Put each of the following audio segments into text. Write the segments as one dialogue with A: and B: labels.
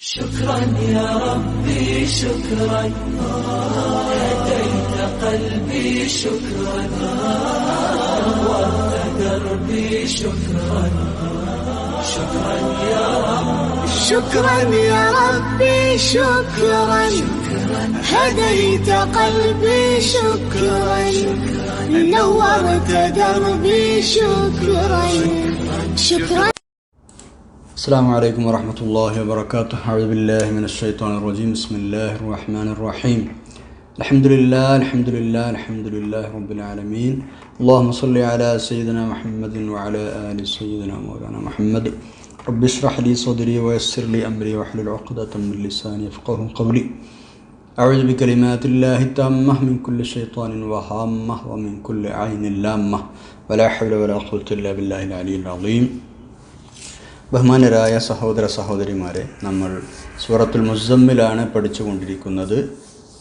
A: شكرا يا ربي شكرا هديت قلبي شكرا نورت دربي شكرا شكرا يا ربي
B: شكرا يا ربي شكرا هديت قلبي شكرا نورت دربي شكرا شكرا.
C: السلام عليكم ورحمة الله وبركاته. أعوذ بالله من الشيطان الرجيم. بسم الله الرحمن الرحيم. الحمد لله رب العالمين. اللهم صل على سيدنا محمد وعلى آل سيدنا مولانا محمد. رب اشرح لي صدري ويسر لي أمري واحلل عقدة من لساني يفقهوا قولي. أعوذ بكلمات الله التامة من كل شيطان وهامة ومن كل عين لامة ولا حول ولا قوة إلا بالله العلي العظيم. ബഹുമാനരായ സഹോദര സഹോദരിമാരെ, നമ്മൾ സൂറത്തുൽ മുസമ്മിലാണ് പഠിച്ചുകൊണ്ടിരിക്കുന്നത്.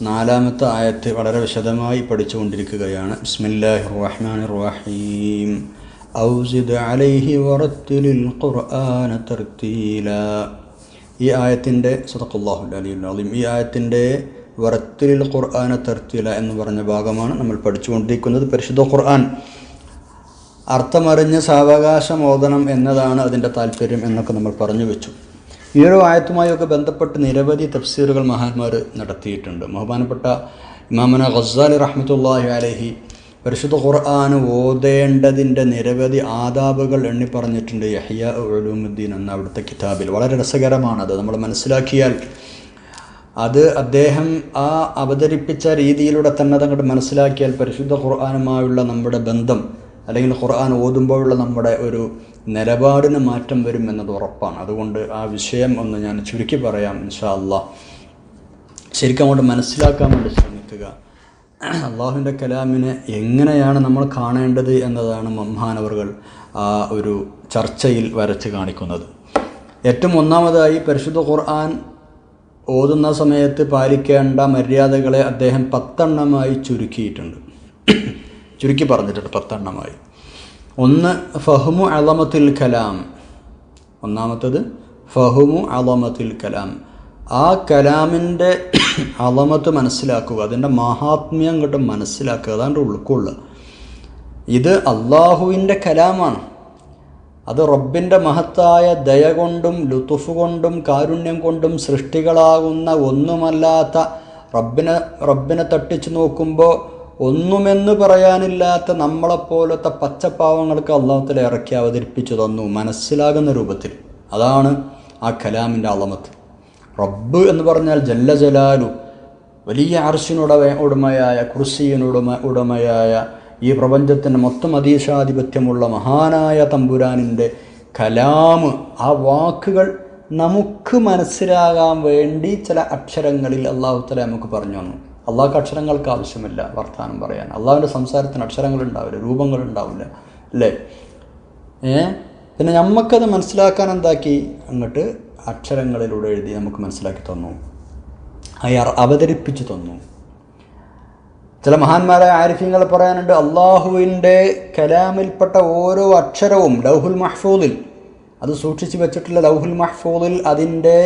C: 4-ാമത്തെ ആയത്ത് വളരെ വിശദമായി പഠിച്ചുകൊണ്ടിരിക്കുകയാണ്. ബിസ്മില്ലാഹിർ റഹ്മാനിർ റഹീം. ഔസിദ് അലൈഹി വറത്തിലിൽ ഖുർആന തർത്തീലാ. ഈ ആയത്തിൻ്റെ സദഖല്ലാഹുൽ അലിയുൽ അളീം. ഈ ആയത്തിൻ്റെ വറത്തിലിൽ ഖുർആന തർത്തീല എന്ന് പറഞ്ഞ ഭാഗമാണ് നമ്മൾ പഠിച്ചുകൊണ്ടിരിക്കുന്നത്. പരിശുദ്ധ ഖുർആൻ അർത്ഥമറിഞ്ഞ് സാവകാശം ഓതണം എന്നതാണ് അതിൻ്റെ താല്പര്യം എന്നൊക്കെ നമ്മൾ പറഞ്ഞു വെച്ചു. ഈ ഒരു ആയത്തുമായൊക്കെ ബന്ധപ്പെട്ട് നിരവധി തഫ്സീറുകൾ മഹാന്മാർ നടത്തിയിട്ടുണ്ട്. ബഹുമാനപ്പെട്ട ഇമാമുന ഗസ്സാലി റഹ്മത്തുള്ളാഹി അലൈഹി പരിശുദ്ധ ഖുർആൻ ഓതേണ്ടതിൻ്റെ നിരവധി ആദാബുകൾ എണ്ണി പറഞ്ഞിട്ടുണ്ട്. യഹ്യാ ഉലൂമുദ്ദീൻ എന്ന അവിടുത്തെ കിതാബിൽ. വളരെ രസകരമാണത്. നമ്മൾ മനസ്സിലാക്കിയാൽ അത് അദ്ദേഹം ആ അവതരിപ്പിച്ച രീതിയിലൂടെ തന്നെ അതങ്ങോട്ട് മനസ്സിലാക്കിയാൽ പരിശുദ്ധ ഖുർആനുമായുള്ള നമ്മുടെ ബന്ധം, അല്ലെങ്കിൽ ഖുർആൻ ഓതുമ്പോഴുള്ള നമ്മുടെ ഒരു നിലപാടിന് മാറ്റം വരും എന്നത് ഉറപ്പാണ്. അതുകൊണ്ട് ആ വിഷയം ഒന്ന് ഞാൻ ചുരുക്കി പറയാം ഇൻഷാ അല്ലാഹ്. ശരിക്കും അങ്ങോട്ട് മനസ്സിലാക്കാൻ വേണ്ടി ശ്രമിക്കുക. അള്ളാഹുവിൻ്റെ കലാമിനെ എങ്ങനെയാണ് നമ്മൾ കാണേണ്ടത് എന്നതാണ് മഹാനവറുകൾ ആ ഒരു ചർച്ചയിൽ വരച്ച് കാണിക്കുന്നത്. ഏറ്റവും ഒന്നാമതായി പരിശുദ്ധ ഖുർആൻ ഓതുന്ന സമയത്ത് പാലിക്കേണ്ട മര്യാദകളെ അദ്ദേഹം 10 ചുരുക്കിയിട്ടുണ്ട്. ചുരുക്കി പറഞ്ഞിട്ടുണ്ട് 10. ഒന്ന് ഫഹ്മു അളമത്തുൽ കലാം. ഒന്നാമത്തത് ഫഹ്മു അളമത്തുൽ കലാം. ആ കലാമിൻ്റെ അളമത്ത് മനസ്സിലാക്കുക, അതിൻ്റെ മഹാത്മ്യം കൊണ്ട് മനസ്സിലാക്കുക, അതാണ്ട് ഉൾക്കൊള്ളുക. ഇത് അള്ളാഹുവിൻ്റെ കലാമാണ്. അത് റബ്ബിൻ്റെ മഹത്തായ ദയ കൊണ്ടും ലുതുഫ് കൊണ്ടും കാരുണ്യം കൊണ്ടും സൃഷ്ടികളാകുന്ന ഒന്നുമല്ലാത്ത റബ്ബിനെ തട്ടിച്ചു നോക്കുമ്പോൾ ഒന്നുമെന്ന് പറയാനില്ലാത്ത നമ്മളെപ്പോലത്തെ പച്ചപ്പാവങ്ങൾക്ക് അള്ളാഹു തആല ഇറക്കി അവതരിപ്പിച്ചു തന്നു മനസ്സിലാകുന്ന രൂപത്തിൽ. അതാണ് ആ കലാമിൻ്റെ അളമത്ത്. റബ്ബ് എന്ന് പറഞ്ഞാൽ ജല്ല ജലാലു, വലിയ ഉടമയായ ഉടമയായ ഈ പ്രപഞ്ചത്തിൻ്റെ മൊത്തം അധീശാധിപത്യമുള്ള മഹാനായ തമ്പുരാനിൻ്റെ കലാം, ആ വാക്കുകൾ നമുക്ക് മനസ്സിലാകാൻ വേണ്ടി ചില അക്ഷരങ്ങളിൽ അള്ളാഹു തആല നമുക്ക് പറഞ്ഞു തന്നു. അള്ളാഹ്ക്ക് അക്ഷരങ്ങൾക്ക് ആവശ്യമില്ല വർത്താനം പറയാൻ. അള്ളാഹുവിൻ്റെ സംസാരത്തിന് അക്ഷരങ്ങളുണ്ടാവില്ല, രൂപങ്ങളുണ്ടാവില്ല, അല്ലേ? പിന്നെ നമുക്കത് മനസ്സിലാക്കാൻ എന്താക്കി, അങ്ങോട്ട് അക്ഷരങ്ങളിലൂടെ എഴുതി നമുക്ക് മനസ്സിലാക്കി തന്നു, അവതരിപ്പിച്ചു തന്നു. ചില മഹാന്മാരായ ആരിഫീങ്ങൾ പറയാനുണ്ട്, അള്ളാഹുവിൻ്റെ കലാമിൽപ്പെട്ട ഓരോ അക്ഷരവും ലൗഹുൽ മഹ്ഫൂദിൽ, അത് സൂക്ഷിച്ച് വെച്ചിട്ടുള്ള ലൗഹുൽ മഹ്ഫൂദിൽ അതിൻ്റെ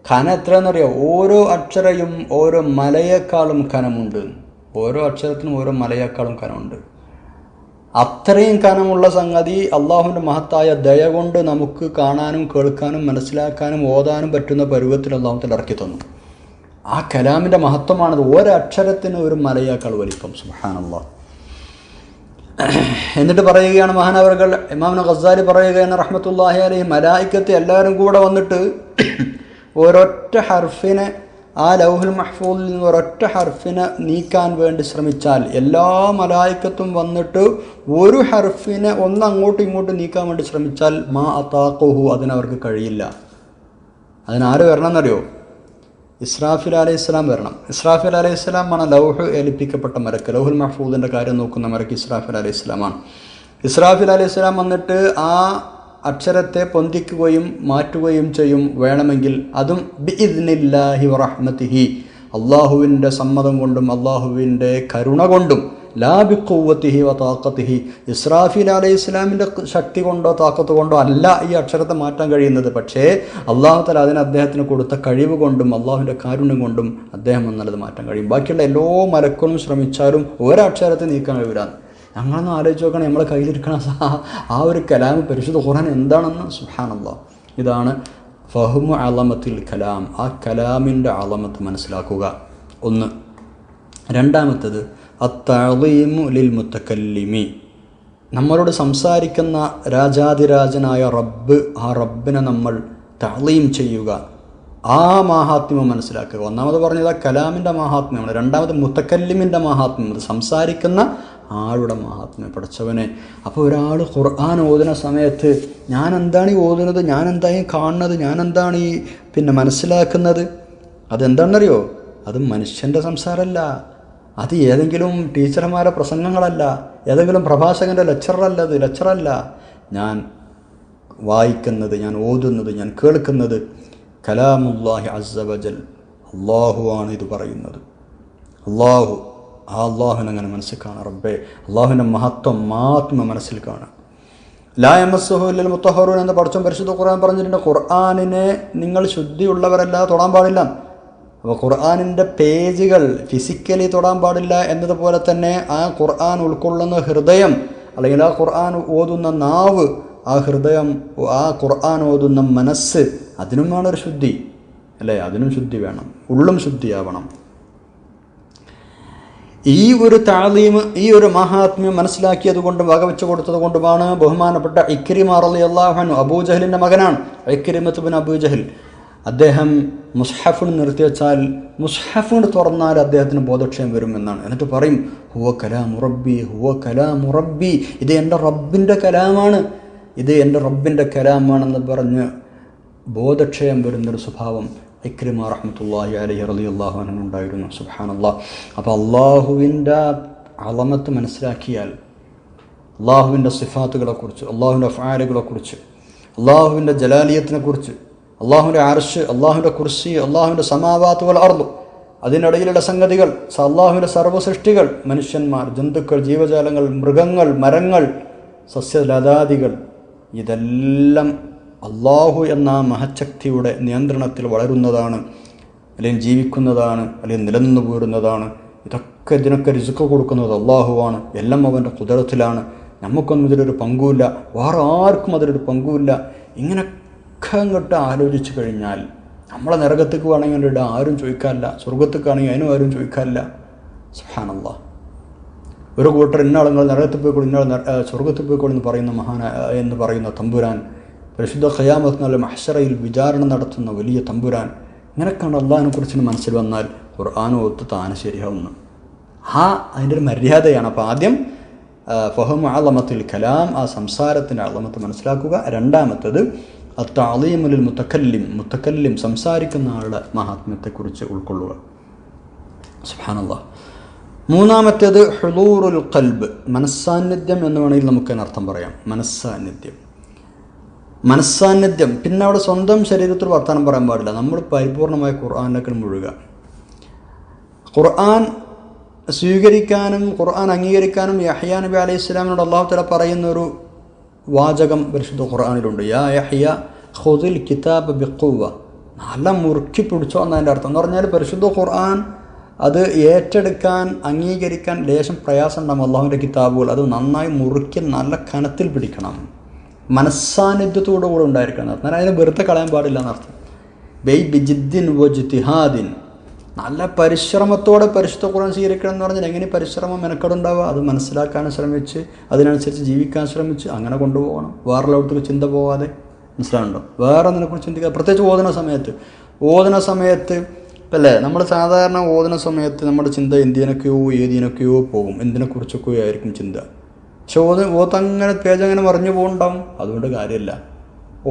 C: ഖനം എത്രയെന്നറിയോ? ഓരോ അക്ഷരയും ഓരോ മലയേക്കാളും ഖനമുണ്ട്. ഓരോ അക്ഷരത്തിനും ഓരോ മലയേക്കാളും ഖനമുണ്ട്. അത്രയും ഖനമുള്ള സംഗതി അള്ളാഹുവിൻ്റെ മഹത്തായ ദയ കൊണ്ട് നമുക്ക് കാണാനും കേൾക്കാനും മനസ്സിലാക്കാനും ഓതാനും പറ്റുന്ന പരുവത്തിൽ അള്ളാഹു തആല ഇറക്കി തന്നു. ആ കലാമിൻ്റെ മഹത്വമാണത്. ഒരക്ഷരത്തിന് ഒരു മലയേക്കാൾ വലിപ്പം. സുബ്ഹാനല്ലാഹ്. എന്നിട്ട് പറയുകയാണ് മഹാനവറുകൾ, ഇമാം ഗസ്സാലി പറയുകയാണ് റഹ്മത്തുള്ളാഹി അലൈഹി, മലായിക്കത്ത് എല്ലാവരും കൂടെ വന്നിട്ട് ഒരൊറ്റ ഹർഫിനെ, ആ ലൗഹുൽ മഹ്ഫൂദിൽ നിന്ന് ഒരൊറ്റ ഹർഫിനെ നീക്കാൻ വേണ്ടി ശ്രമിച്ചാൽ എല്ലാ മലായിക്കത്തും വന്നിട്ട് ഒരു ഹർഫിനെ ഒന്ന് അങ്ങോട്ടും ഇങ്ങോട്ടും നീക്കാൻ വേണ്ടി ശ്രമിച്ചാൽ മാ അതാഖുഹു, അതിനവർക്ക് കഴിയില്ല. അതിനാര് വരണം എന്നറിയോ? ഇസ്രാഫിൽ അലൈഹിസ്സലാം വരണം. ഇസ്രാഫിൽ അലൈഹിസ്സലാമാണ് ലൗഹ് ഏൽപ്പിക്കപ്പെട്ട മലക്ക്. ലൗഹുൽ മഹ്ഫൂദിൻ്റെ കാര്യം നോക്കുന്ന മലക്ക് ഇസ്രാഫിൽ അലൈഹിസ്സലാമാണ്. ഇസ്രാഫിൽ അലൈഹിസ്സലാം വന്നിട്ട് ആ അക്ഷരത്തെ പൊന്തിക്കുകയും മാറ്റുകയും ചെയ്യും. വേണമെങ്കിൽ അതും ബിഇദ്നില്ലാഹി വറഹ്മതിഹി, അള്ളാഹുവിൻ്റെ സമ്മതം കൊണ്ടും അള്ളാഹുവിൻ്റെ കരുണ കൊണ്ടും ലാ ബിഖുവ്വതിഹി വ താഖതിഹി. ഇസ്രാഫീൽ അലൈഹിസ്സലാമിൻ്റെ ശക്തി കൊണ്ടോ താക്കത്ത് കൊണ്ടോ അല്ല ഈ അക്ഷരത്തെ മാറ്റാൻ കഴിയുന്നത്. പക്ഷേ അള്ളാഹു തആല അതിന് അദ്ദേഹത്തിന് കൊടുത്ത കഴിവ് കൊണ്ടും അള്ളാഹുവിൻ്റെ കാരുണ്യം കൊണ്ടും അദ്ദേഹം എന്നുള്ളത് മാറ്റാൻ കഴിയും. ബാക്കിയുള്ള എല്ലാ മലക്കളും ശ്രമിച്ചാലും ഒരക്ഷരത്തെ നീക്കാൻ കഴിയില്ല. ഞങ്ങളൊന്ന് ആലോചിച്ച് നോക്കണം, നമ്മളെ കയ്യിലിരിക്കണ ആ ഒരു കലാം പരിശുദ്ധ ഖുർആൻ എന്താണെന്ന്. സുബ്ഹാനല്ലാഹ്. ഇതാണ് ഫഹ്മു അളമത്തിൽ കലാം. ആ കലാമിൻ്റെ അളമത്ത് മനസ്സിലാക്കുക ഒന്ന്. രണ്ടാമത്തത് അത്തഅളീമു ലിൽ മുത്തക്കല്ലിമി. നമ്മളോട് സംസാരിക്കുന്ന രാജാതിരാജനായ റബ്ബ്, ആ റബ്ബിനെ നമ്മൾ തഅളീം ചെയ്യുക, ആ മഹാത്മ്യം മനസ്സിലാക്കുക. ഒന്നാമത് പറഞ്ഞത് കലാമിൻ്റെ മഹാത്മ്യമാണ്. രണ്ടാമത് മുത്തക്കല്ലിമിൻ്റെ മഹാത്മ്യം, അത് സംസാരിക്കുന്ന ആളുടെ മഹാത്മ്യം. പഠിച്ചവനെ, അപ്പോൾ ഒരാൾ ഖുർആൻ ഓതുന്ന സമയത്ത് ഞാൻ എന്താണ് ഈ ഓതുന്നത്, ഞാൻ എന്തായി കാണുന്നത്, ഞാൻ എന്താണ് ഈ മനസ്സിലാക്കുന്നത്, അതെന്താണെന്നറിയോ? അത് മനുഷ്യൻ്റെ സംസാരമല്ല, അത് ഏതെങ്കിലും ടീച്ചർമാരുടെ പ്രസംഗങ്ങളല്ല, ഏതെങ്കിലും പ്രഭാഷകൻ്റെ ലെക്ചറല്ല. ഞാൻ വായിക്കുന്നത്, ഞാൻ ഓതുന്നത്, ഞാൻ കേൾക്കുന്നത് കലാമുല്ലാഹി അസ്സ വജൽ. അള്ളാഹുവാണ് ഇത് പറയുന്നത്. അള്ളാഹു, ആ അള്ളാഹുവിനെ അങ്ങനെ മനസ്സിൽ കാണാം. റബ്ബേ, അള്ളാഹുവിൻ്റെ മഹാത്മ്യം മനസ്സിൽ കാണാം. ലാ യമസ്സുഹു ഇല്ലൽ മുത്തഹ്ഹറൂൻ എന്ന് പഠിച്ചോൻ പരിശുദ്ധ ഖുർആൻ പറഞ്ഞിട്ടുണ്ട്. ഖുർആനിനെ നിങ്ങൾ ശുദ്ധിയുള്ളവരല്ലാതെ തൊടാൻ പാടില്ല. അപ്പോൾ ഖുർആനിൻ്റെ പേജുകൾ ഫിസിക്കലി തൊടാൻ പാടില്ല എന്നതുപോലെ തന്നെ ആ ഖുർആൻ ഉൾക്കൊള്ളുന്ന ഹൃദയം, അല്ലെങ്കിൽ ആ ഖുർആൻ ഓതുന്ന നാവ്, ആ ഹൃദയം, ആ ഖുർആൻ ഓതുന്ന മനസ്സ്, അതിനും വേണം ഒരു ശുദ്ധി, അല്ലേ? അതിനും ശുദ്ധി വേണം, ഉള്ളും ശുദ്ധിയാവണം. ഈ ഒരു തഅലീം, ഈ ഒരു മഹാത്മ്യം മനസ്സിലാക്കിയത് കൊണ്ടും വകവെച്ച് കൊടുത്തത് കൊണ്ടുമാണ് ബഹുമാനപ്പെട്ട ഇക്രിമ റളിയല്ലാഹു അൻഹു, അബൂജഹലിൻ്റെ മകനാണ് ഇക്രിമത്ത് ബിൻ അബൂജഹൽ. അദ്ദേഹം മുസ്ഹഫിന് നിർത്തി വെച്ചാൽ, മുസ്ഹഫിന് തുറന്നാൽ അദ്ദേഹത്തിന് ബോധക്ഷയം വരുമെന്നാണ്. എന്നിട്ട് പറയും ഹുവ കലാമു റബ്ബി, ഹുവ കലാമു റബ്ബി, ഇത് എൻ്റെ റബ്ബിൻ്റെ കലാമാണ്, ഇത് എൻ്റെ റബ്ബിൻ്റെ കലാമാണെന്ന് പറഞ്ഞ് ബോധക്ഷയം വരുന്നൊരു സ്വഭാവം ഇക്രിമ റഹ്മത്തുള്ളാഹി അലൈഹി റളിയല്ലാഹു അൻഹു ഉണ്ടായിരുന്നു. സുബ്ഹാനല്ലാഹ്. അപ്പോൾ അള്ളാഹുവിൻ്റെ അളമത്ത് മനസ്സിലാക്കിയാൽ, അള്ളാഹുവിൻ്റെ സിഫാത്തുകളെക്കുറിച്ച്, അള്ളാഹുവിൻ്റെ അഫ്ആലുകളെക്കുറിച്ച്, അള്ളാഹുവിൻ്റെ ജലാലിയത്തിനെക്കുറിച്ച്, അള്ളാഹുവിൻ്റെ അർശ്, അള്ളാഹുവിൻ്റെ കുർസി, അള്ളാഹുവിൻ്റെ സമാവാത്ത് വൽ അർദ്, അതിനിടയിലുള്ള സംഗതികൾ, അള്ളാഹുവിൻ്റെ സർവ്വ സൃഷ്ടികൾ, മനുഷ്യന്മാർ, ജന്തുക്കൾ, ജീവജാലങ്ങൾ, മൃഗങ്ങൾ, മരങ്ങൾ, സസ്യലതാദികൾ, ഇതെല്ലാം അള്ളാഹു എന്ന മഹശക്തിയുടെ നിയന്ത്രണത്തിൽ വളരുന്നതാണ്, അല്ലെങ്കിൽ ജീവിക്കുന്നതാണ്, അല്ലെങ്കിൽ നിലനിന്നു പോരുന്നതാണ്. ഇതിനൊക്കെ റിസ്ക് കൊടുക്കുന്നത് അള്ളാഹുവാണ്. എല്ലാം അവൻ്റെ ഖുദറത്തിലാണ്. നമുക്കൊന്നും ഇതിലൊരു പങ്കുമില്ല, വേറെ ആർക്കും അതിലൊരു പങ്കുമില്ല. ഇങ്ങനെയൊക്കെ അങ്ങോട്ട് ആലോചിച്ച് കഴിഞ്ഞാൽ നമ്മളെ നരകത്തേക്ക് വേണമെങ്കിൽ ഇടാൻ ആരും ചോദിക്കാനില്ല, സ്വർഗത്തേക്കാണെങ്കിൽ അതിനും ആരും ചോദിക്കാനില്ല. സുബ്ഹാനല്ലാഹ്. ഒരു കൂട്ടർ ഇന്നാളുകൾ നരകത്തിൽ പോയിക്കോളും, ഇന്നാൾ സ്വർഗത്തിൽ പോയിക്കോളും എന്ന് പറയുന്ന തമ്പുരാൻ, പരിശുദ്ധ ഖിയാമത്ത് നാൾ മഹ്ശറയിൽ വിചാരണ നടത്തുന്ന വലിയ തമ്പുരാൻ, ഇങ്ങനെയൊക്കെയാണ് അള്ളാഹിനെ കുറിച്ച് മനസ്സിൽ വന്നാൽ ഖുർആൻ ഓത്ത് താനെ ശരിയാവുന്നു. അതിൻ്റെ ഒരു മര്യാദയാണ്. അപ്പോൾ ആദ്യം ഫഹ്മു അളമത്തിൽ കലാം, ആ സംസാരത്തിൻ്റെ അളമത്ത് മനസ്സിലാക്കുക. രണ്ടാമത്തത് അത്തഅലീമു ലിൽ മുത്തക്കല്ലിം, സംസാരിക്കുന്ന ആളുടെ മഹാത്മ്യത്തെക്കുറിച്ച് ഉൾക്കൊള്ളുക. സുബ്ഹാനല്ലാഹ്. മൂന്നാമത്തേത് ഹുളൂറുൽ ഖൽബ്, മനസ്സാന്നിധ്യം എന്ന് വേണമെങ്കിൽ നമുക്ക് അതിനർത്ഥം പറയാം. മനസ്സാന്നിധ്യം. പിന്നെ അവിടെ സ്വന്തം ശരീരത്തിൽ വർത്തമാനം പറയാൻ പാടില്ല. നമ്മൾ പരിപൂർണമായി ഖുർആനിലേക്ക് മുഴുകുക. ഖുർആൻ സ്വീകരിക്കാനും ഖുർആൻ അംഗീകരിക്കാനും യഹ്യാ നബി അലൈഹി സ്വലാമിനോട് അല്ലാഹു തആല പറയുന്നൊരു വാചകം പരിശുദ്ധ ഖുർആനിലുണ്ട്. യാ യഹ്യ ഖുദിൽ കിതാബ ബിഖുവ, നല്ല മുറുക്കി പിടിച്ചോ എന്നതിൻ്റെ അർത്ഥം. എന്ന് പറഞ്ഞാൽ പരിശുദ്ധ ഖുർആൻ അത് ഏറ്റെടുക്കാൻ, അംഗീകരിക്കാൻ ലേശം പ്രയാസം ഉണ്ടാകും. അള്ളാഹുവിൻ്റെ കിതാബുകൾ അത് നന്നായി മുറുക്കി നല്ല കനത്തിൽ പിടിക്കണം, മനസ്സാന്നിധ്യത്തോടു കൂടെ ഉണ്ടായിരിക്കണം. എന്നാൽ അതിനെ വെറുതെ കളയാൻ പാടില്ല എന്നർത്ഥം. ബിജിദ്ദിൻ വജ്തിഹാദിൻ, നല്ല പരിശ്രമത്തോടെ പരിശുദ്ധ ഖുർആൻ സ്വീകരിക്കണം എന്ന് പറഞ്ഞാൽ എങ്ങനെ പരിശ്രമം മെനക്കെടുണ്ടാവുക? അത് മനസ്സിലാക്കാൻ ശ്രമിച്ച്, അതിനനുസരിച്ച് ജീവിക്കാൻ ശ്രമിച്ച് അങ്ങനെ കൊണ്ടുപോകണം. വേറെ ലോകത്തേക്ക് ചിന്ത പോകാതെ. മനസ്സിലാവുന്നുണ്ടോ? വേറെ അതിനെക്കുറിച്ച് ചിന്തിക്കുക. പ്രത്യേകിച്ച് ഓതുന്ന സമയത്ത് അല്ലേ, നമ്മൾ സാധാരണ ഓതുന്ന സമയത്ത് നമ്മുടെ ചിന്ത ഏതിനൊക്കെയോ പോകും, എന്തിനെക്കുറിച്ചൊക്കെയോ ആയിരിക്കും ചിന്ത. പക്ഷെ ഓതങ്ങനെ പേജങ്ങനെ മറിഞ്ഞു പോകുന്നുണ്ടാവും. അതുകൊണ്ട് കാര്യമില്ല.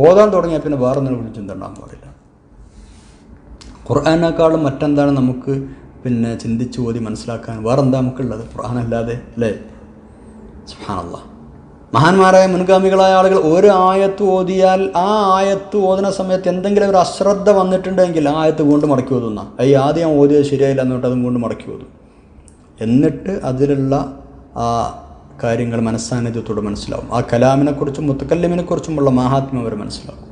C: ഓതാൻ തുടങ്ങിയാൽ പിന്നെ വേറെ ഒന്നിനെക്കുറിച്ച് ചിന്ത ഉണ്ടാകാൻ പാടില്ല. ഖുർആനേക്കാളും മറ്റെന്താണ് നമുക്ക് ചിന്തിച്ച് ഓതി മനസ്സിലാക്കാൻ വേറെ എന്താ നമുക്കുള്ളത് ഖുർആനല്ലാതെ, അല്ലേ? സുബ്ഹാനല്ലാഹ്. മഹാന്മാരായ മുൻഗാമികളായ ആളുകൾ ഒരു ആയത്ത് ഓതിയാൽ ആ ആയത്ത് ഓതുന്ന സമയത്ത് എന്തെങ്കിലും ഒരു അശ്രദ്ധ വന്നിട്ടുണ്ടെങ്കിൽ ആ ആയത്ത് വീണ്ടും മടക്കി ഓതുന്ന, ഈ ആദ്യം ഓതിയത് ശരിയായില്ല എന്നിട്ട് അതും കൊണ്ട് മടക്കി ഓതും. എന്നിട്ട് അതിലുള്ള ആ കാര്യങ്ങൾ മനസ്സാന്നിധ്യത്തോടെ മനസ്സിലാവും. ആ കലാമിനെക്കുറിച്ചും മുത്തക്കല്ലിമിനെക്കുറിച്ചുമുള്ള മാഹാത്മ്യം അവർ മനസ്സിലാവും.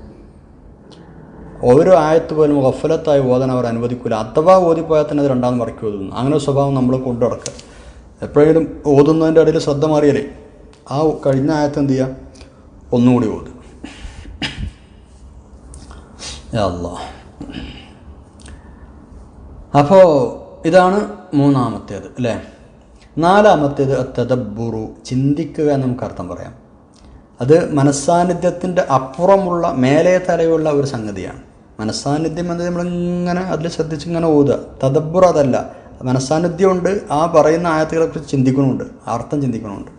C: ഓരോ ആയത്ത് പോലും ഗഫലത്തായി ഓതാൻ അവർ അനുവദിക്കില്ല. അഥവാ ഓതിപ്പോയാൽ തന്നെ അത് രണ്ടാമത് മറക്കി ഓതുന്നു. അങ്ങനെ ഒരു സ്വഭാവം നമ്മൾ കൊണ്ടു നടക്കുക. എപ്പോഴെങ്കിലും ഓതുന്നതിൻ്റെ ഇടയിൽ ശ്രദ്ധ മാറിയാലേ ആ കഴിഞ്ഞ ആയത്ത് എന്ത് ചെയ്യുക, ഒന്നുകൂടി ഓത്. അല്ലാഹ്. അപ്പോൾ ഇതാണ് മൂന്നാമത്തേത് അല്ലേ. നാലാമത്തേത് തദബ്ബുറു, ചിന്തിക്കുക എന്ന് നമുക്ക് അർത്ഥം പറയാം. അത് മനസ്സാന്നിധ്യത്തിൻ്റെ അപ്പുറമുള്ള മേലേ തലയുള്ള ഒരു സംഗതിയാണ്. മനസ്സാന്നിധ്യം എന്നത് നമ്മളിങ്ങനെ അതിൽ ശ്രദ്ധിച്ചിങ്ങനെ ഓതുക. തദബ്ബുർ അതല്ല. മനസ്സാന്നിധ്യമുണ്ട്, ആ പറയുന്ന ആയത്തുകളെക്കുറിച്ച് ചിന്തിക്കണമുണ്ട്, അർത്ഥം ചിന്തിക്കണമുണ്ട്.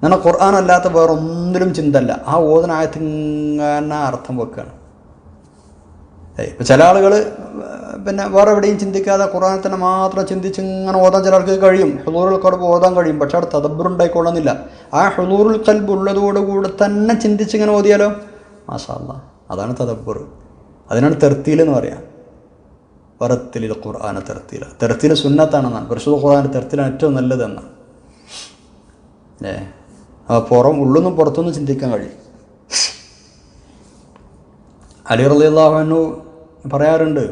C: എന്നാൽ ഖുർആൻ അല്ലാത്ത വേറെ ഒന്നിലും ചിന്തല്ല. ആ ഓതുന്ന ആയത്തിങ്ങനെ അർത്ഥം വെക്കുകയാണ്. ഇപ്പം ചില ആളുകൾ പിന്നെ വേറെ എവിടെയും ചിന്തിക്കാതെ ഖുർആനിൽ തന്നെ മാത്രം ചിന്തിച്ച് ഇങ്ങനെ ഓതാൻ ചില ആൾക്ക് കഴിയും. ഹുളൂറുൽ ഖൽബ് ഓതാൻ കഴിയും. പക്ഷെ അവിടെ തദബ്ബുർ ഉണ്ടായിക്കൊള്ളുന്നില്ല. ആ ഹുളൂറുൽ ഖൽബ് ഉള്ളതോടുകൂടെ തന്നെ ചിന്തിച്ചിങ്ങനെ ഓതിയാലോ മാഷാ അല്ലാഹ്, അതാണ് തദബ്ബുർ. അതിനാണ് തെർത്തീൽ എന്ന് പറയാം. വറത്തിലിൽ ഖുർആന തെർത്തീൽ. തെർത്തീൽ സുന്നത്താണെന്നാണ്. പരിശുദ്ധ ഖുർആൻ്റെ തെർത്തീലാണ് ഏറ്റവും നല്ലതെന്നാണ്. ഉള്ളിന്നും പുറത്തുനിന്നും ചിന്തിക്കാൻ കഴിയും. അലി റളിയല്ലാഹു അൻഹു പറയാറുണ്ട്,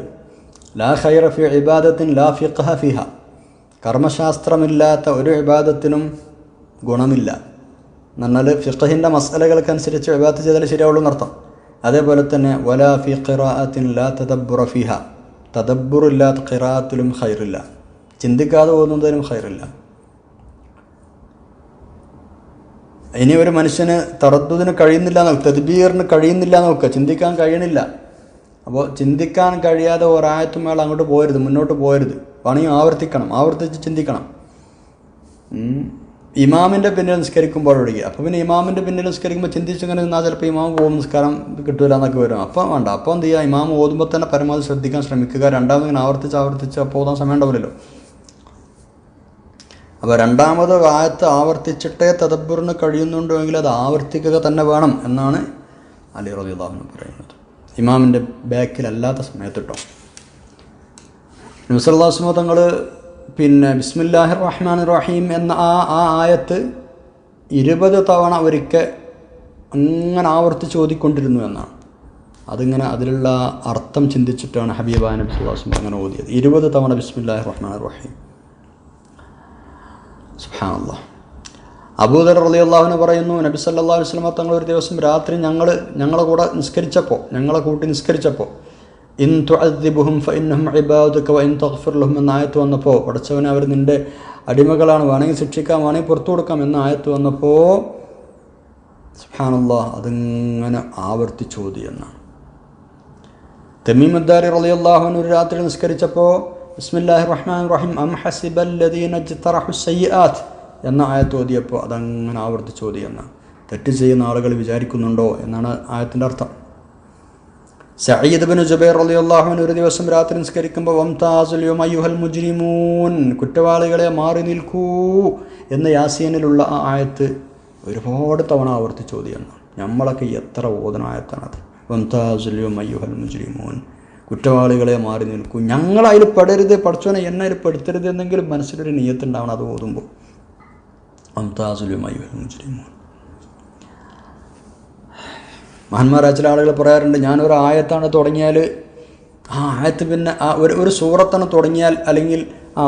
C: ലാ ഖൈറ ഫി ഇബാദത്തിൻ ലാ ഫിഖ്ഹ ഫിഹ. കർമ്മശാസ്ത്രമില്ലാത്ത ഒരു ഇബാദത്തിനും ഗുണമില്ല എന്നാൽ ഫിഖ്ഹിൻ്റെ മസലകൾക്കനുസരിച്ച് ഇബാദത്ത് ചെയ്താൽ ശരിയാവുള്ളൂ എന്നർത്ഥം. അതേപോലെ തന്നെ വലാ ഫി ഖിറാഅത്തിൻ ലാ തദബ്ബുറ ഫിഹ. തദബ്ബുറില്ലാത്ത ഖിറാഅത്തിലും ഖൈറില്ല. ചിന്തിക്കാതെ പോകുന്നതിനും ഖൈറില്ല. ഇനി ഒരു മനുഷ്യന് തറദ്ദുദിന് കഴിയുന്നില്ല നോക്കുക, തദ്ബീറിന് കഴിയുന്നില്ല നോക്കുക, ചിന്തിക്കാൻ കഴിയണില്ല. അപ്പോൾ ചിന്തിക്കാൻ കഴിയാതെ ഒരായത്തും മേള അങ്ങോട്ട് പോകരുത്, മുന്നോട്ട് പോകരുത്. പണിയും ആവർത്തിച്ച് ചിന്തിക്കണം. ഇമാമിൻ്റെ പിന്നിൽ നിസ്കരിക്കുമ്പോഴൊഴികെ. അപ്പോൾ പിന്നെ ഇമാമിൻ്റെ പിന്നിൽ നിസ്കരിക്കുമ്പോൾ ചിന്തിച്ചിങ്ങനെ നിന്നാൽ ചിലപ്പോൾ ഇമാം പോകും, നിസ്കാരം കിട്ടൂല എന്നൊക്കെ വരും. അപ്പം വേണ്ട. അപ്പോൾ എന്ത് ചെയ്യുക, ഇമാം ഓതുമ്പോൾ തന്നെ പരമാവധി ശ്രദ്ധിക്കാൻ ശ്രമിക്കുക. രണ്ടാമത് ഇങ്ങനെ ആവർത്തിച്ച് അപ്പോൾ ഓതാൻ സമയം ഉണ്ടാവില്ലല്ലോ. അപ്പോൾ രണ്ടാമത് ആയത്ത് ആവർത്തിച്ചിട്ടേ തദബ്ബുറിന് കഴിയുന്നുണ്ടെങ്കിൽ അത് ആവർത്തിക്കുക തന്നെ വേണം എന്നാണ് അലി റളിയല്ലാഹു അൻഹു പറയുന്നത്. ഇമാമിൻ്റെ ബാക്കിലല്ലാത്ത സമയത്ത് കേട്ടോ. നബി സല്ലല്ലാഹു അലൈഹി വസല്ലം തങ്ങൾ പിന്നെ ബിസ്മില്ലാഹിർ റഹ്മാനിർ റഹീം എന്ന ആ ആയത്ത് 20 തവണ ഒരിക്കൽ അങ്ങനെ ആവർത്തിച്ച് ഓതിക്കൊണ്ടിരുന്നു എന്നാണ്. അതിങ്ങനെ അതിലുള്ള അർത്ഥം ചിന്തിച്ചിട്ടാണ് ഹബീബായ നബി സല്ലല്ലാഹു അലൈഹി വസല്ലം അങ്ങനെ ഓതിയത്. 20 തവണ ബിസ്മില്ലാഹിർ റഹ്മാനിർ റഹീം. സുബ്ഹാനല്ലാഹ്. അബൂദർ റളിയല്ലാഹു അൻഹു പറയുന്നു, നബി സല്ലല്ലാഹു അലൈഹി വസല്ലം തങ്ങൾ ഒരു ദിവസം രാത്രി ഞങ്ങളെ കൂടെ നിസ്കരിച്ചപ്പോൾ, ഞങ്ങളെ കൂട്ടി നിസ്കരിച്ചപ്പോൾ ഇൻ തുഅദ്ദിബുഹും ഫഇന്നഹും ഇബാദുക വഇൻ തഗ്ഫിർ ലഹും എന്ന ആയത്ത് വന്നപ്പോൾ, പടച്ചവനെ അവർ നിൻ്റെ അടിമകളാണ്, വേണമെങ്കിൽ ശിക്ഷിക്കാം, വേണമെങ്കിൽ പുറത്തു കൊടുക്കാം എന്ന ആയത്ത് വന്നപ്പോൾ സുബ്ഹാനല്ലാഹ് അതിങ്ങനെ ആവർത്തിച്ച് ഓതി എന്നാണ്. തമീം അദ്ദാരി റളിയല്ലാഹു അൻഹു ഒരു രാത്രി നിസ്കരിച്ചപ്പോൾ ബിസ്മില്ലാഹിർ റഹ്മാനിർ റഹീം അം ഹസിബല്ലദീന ഇജ്തറഹു സയ്യിആത്ത് എന്ന ആയത്ത് ഓതിയപ്പോൾ അതങ്ങനെ ആവർത്തിച്ച് ഓതി എന്നാണ്. തെറ്റ് ചെയ്യുന്ന ആളുകൾ വിചാരിക്കുന്നുണ്ടോ എന്നാണ് ആയത്തിൻ്റെ അർത്ഥം. സഈദ് ഇബ്നു ജുബൈർ റളിയല്ലാഹു അൻഹു ഒരു ദിവസം രാത്രി നിസ്കരിക്കുമ്പോൾ വംതാസുൽ യൗമ അയ്യുഹൽ മുജ്രിമൂൻ, കുറ്റവാളികളെ മാറി നിൽക്കൂ എന്ന യാസീനിലുള്ള ആ ആയത്ത് ഒരുപാട് തവണ ആവർത്തിച്ച് ഓതി എന്നാണ്. നമ്മളൊക്കെ എത്ര ഓതുന്ന ആയത്താണത്. വംതാസുൽ യൗമ അയ്യുഹൽ മുജ്രിമൂൻ, കുറ്റവാളികളെ മാറി നിൽക്കൂ, ഞങ്ങളതിൽ പെടരുത്, പഠിച്ചവനെ എന്നെ അതിൽ പെടുത്തരുത് എന്നെങ്കിലും മനസ്സിലൊരു നിയ്യത്തുണ്ടാവണം അത് ഓതുമ്പോൾ. വംതാസുൽ യൗമ അയ്യുഹൽ മുജ്രിമൂൻ. മഹാന്മാരായ ചില ആളുകൾ പറയാറുണ്ട്, ഞാനൊരു ആയത്താണ് തുടങ്ങിയാൽ ആ ആയത്ത് പിന്നെ ആ ഒരു സൂറത്താണ് തുടങ്ങിയാൽ അല്ലെങ്കിൽ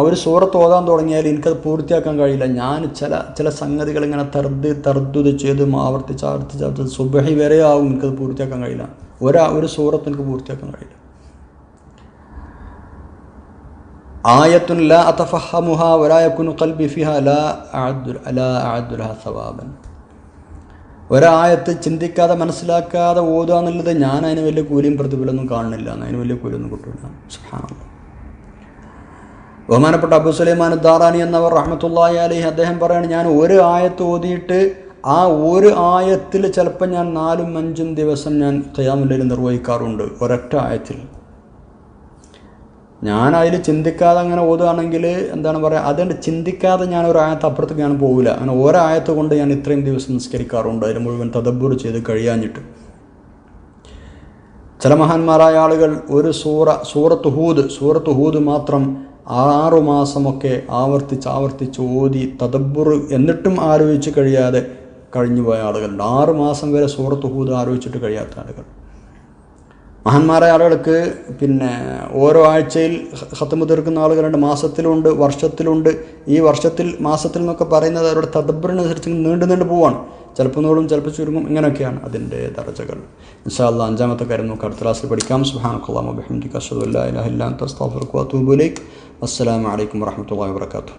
C: ഒരു സൂറത്ത് ഓതാൻ തുടങ്ങിയാൽ എനിക്കത് പൂർത്തിയാക്കാൻ കഴിയില്ല. ഞാൻ ചില സംഗതികൾ ഇങ്ങനെ തർദ്ദുത് ചെയ്ത് ആവർത്തിച്ച് സുബ്ഹി വരെ ആവും, എനിക്കത് പൂർത്തിയാക്കാൻ കഴിയില്ല. ഒരു സൂറത്ത് എനിക്ക് പൂർത്തിയാക്കാൻ കഴിയില്ല. ആയത്തുൻ ലാ അതഫഹമുഹാ വലാ യകുനു ഖൽബി ഫിഹാ ലാ അഅദ്ദു ലഹാ സവാബൻ. ഒരായത്ത് ചിന്തിക്കാതെ മനസ്സിലാക്കാതെ ഓതുക എന്നുള്ളത് ഞാൻ അതിന് വലിയ കൂലിയും പ്രതിഫലമൊന്നും കാണുന്നില്ല, അതിന് വലിയ കൂലിയൊന്നും കിട്ടില്ല. സുബ്ഹാനല്ലാഹ്. ബഹുമാനപ്പെട്ട അബൂ സുലൈമാൻ ദാറാനി എന്നവർ റഹ്മത്തുള്ളാഹി അലൈഹി അദ്ദേഹം പറയാണ്, ഞാൻ ഒരു ആയത്ത് ഓതിയിട്ട് ആ ഒരു ആയത്തിൽ ചിലപ്പോൾ ഞാൻ 4-5 ദിവസം ഞാൻ ഖിയാമുൽ ലൈൽ നിർവഹിക്കാറുണ്ട്. ഒരൊറ്റ ആയത്തിൽ ഞാൻ അതിൽ ചിന്തിക്കാതെ അങ്ങനെ ഓതുകയാണെങ്കിൽ എന്താണ് പറയുക, അതുകൊണ്ട് ചിന്തിക്കാതെ ഞാൻ ഒരു ആയത്ത് അപ്പുറത്തേക്ക് ഞാൻ പോകില്ല. അങ്ങനെ ഒരായത്ത് കൊണ്ട് ഞാൻ ഇത്രയും ദിവസം നിസ്കരിക്കാറുണ്ട്, അതിൽ മുഴുവൻ തദബ്ബുർ ചെയ്ത് കഴിയാഞ്ഞിട്ട്. ചില മഹാന്മാരായ ആളുകൾ ഒരു സൂറത്ത് ഹൂദ് മാത്രം 6 മാസമൊക്കെ ആവർത്തിച്ച് ഓതി തദബ്ബുർ എന്നിട്ടും ആലോചിച്ച് കഴിയാതെ കഴിഞ്ഞുപോയ ആളുകളുണ്ട്. 6 മാസം വരെ സൂറത്ത് ഹൂദ് ആലോചിച്ചിട്ട് കഴിയാത്ത ആളുകൾ. മഹാന്മാരായ ആളുകൾക്ക് പിന്നെ ഓരോ ആഴ്ചയിൽ ഖത്മ് തീർക്കുന്ന ആളുകളുണ്ട്, മാസത്തിലുണ്ട്, വർഷത്തിലുണ്ട്. ഈ മാസത്തിൽ എന്നൊക്കെ പറയുന്നത് അവരുടെ തദബ്ബറിനനുസരിച്ച് നീണ്ടു പോവാണ്. ചിലപ്പോൾ നീളും, ചിലപ്പോൾ ചുരുങ്ങും. ഇങ്ങനെയൊക്കെയാണ് അതിൻ്റെ ദർജകൾ. ഇൻഷാ അല്ലാഹ് 5-ാമത്തെ കാര്യം നമുക്ക് അടുത്ത ക്ലാസ്സിൽ പഠിക്കാം. സുബ്ഹാനക്കല്ലാഹി വബിഹംദിക അശ്ഹദു അല്ലാ ഇലാഹ ഇല്ലാ അൻത അസ്തഗ്ഫിറുക വഅതൂബു ഇലൈക്. അസ്സലാമു അലൈക്കും വറഹ്മത്തുള്ളാഹി വബറകാതുഹു.